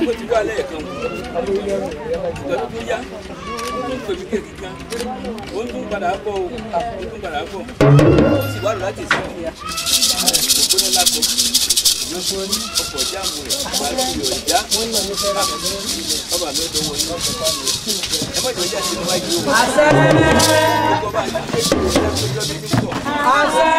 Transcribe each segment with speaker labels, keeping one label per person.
Speaker 1: Mo ti wá lẹ́ẹ̀kan. Ìtọ́jú tó yá. Ó tún pèmí kéèkì kan. Ó tún padà bọ̀ o. Ó tún padà bọ̀. Ó sì wá lọ láti sìn. Ògbóná lápò. Ọkọ̀ jáàmù rẹ̀. Wà á fi ọ̀já. Ọba mi ọdún wọn ní. Ẹ má jọ jáde ní wájú o.
Speaker 2: Àṣẹ.
Speaker 1: Ọkọ̀ bá yí pé ìjọba mi ti pọ̀.
Speaker 2: Àṣẹ.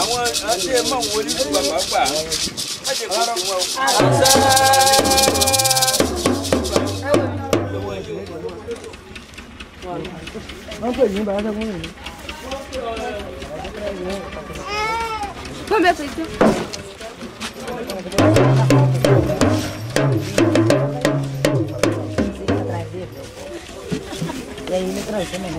Speaker 1: Àwọn àti ẹ̀ máa ń wọlé ní bàbá gbà má jẹ́ kó ti wọn.
Speaker 2: Wọ́n pè ní bàbá fún mi.
Speaker 3: Come here, please.
Speaker 2: E aí, me traz também.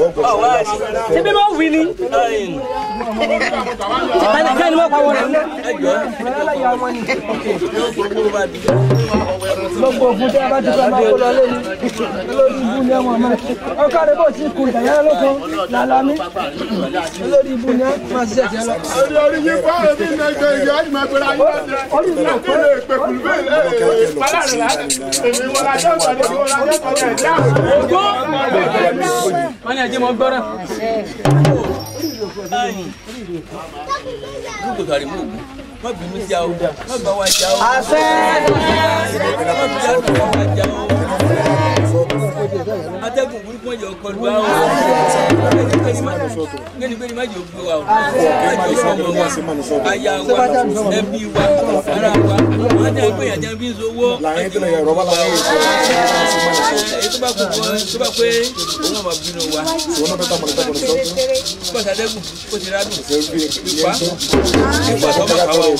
Speaker 4: Ṣé bí wọ́n wí ni? Ká ni wọ́n pa wọ́n rẹ̀ ní?
Speaker 2: Gbogbo ògùn tí a bá ti fẹ́ máa kó lọ lé ní lórí ibú ní ọmọ ọmọ ọkọ rẹ bó ti kù ìdáyà lóko lálàmí lórí ibú ní máa ṣiṣẹ́ tiẹ̀ lọ.
Speaker 5: Orí yín fún àwọn tí ń gbé ìyá ìgbà pẹ̀lú ayé wọn jẹ́.
Speaker 2: Orí mi ò pé
Speaker 5: Pẹ̀kùlù bẹ́ẹ̀ pálá rẹ̀ láti èmi wọn lájọ́ ìpàdé wọn lájọ́ ìpàdé ẹ̀dá
Speaker 4: Wọ́n ní ẹ̀jẹ̀ mọ́ gbọ́rọ̀.
Speaker 1: Lúkò tàrí mú ògùn. Má bínú sí àwọn ọ̀dà. Má bá wa jà ó.
Speaker 2: àṣẹ.
Speaker 1: Má bí àdùn bá wa jà ó. Atẹ́gùn burúkú ọ̀yọ́ kọlu àwọn gbẹ́nigbẹ́ni má jẹ́ ògbó wa o. Má jẹ́ ọmọ wa, aya wa, ẹbí wa, ara wa. Wọ́n jẹ́ pé ìyàjẹ́ bí ń sowó. Èyí tó bá kú tó bá pé òun ọmọ bínú wa. Bọ́sà atẹ́gùn ó ti rádùn. Ipa tó bá kà wá o.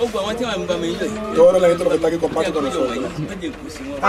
Speaker 1: Ó gbọ́ àwọn tí wọ́n ń bá mi lò.
Speaker 5: Toda la gente lo que está aquí comparte con nosotros.
Speaker 1: Má jẹ́ kú sí wọn.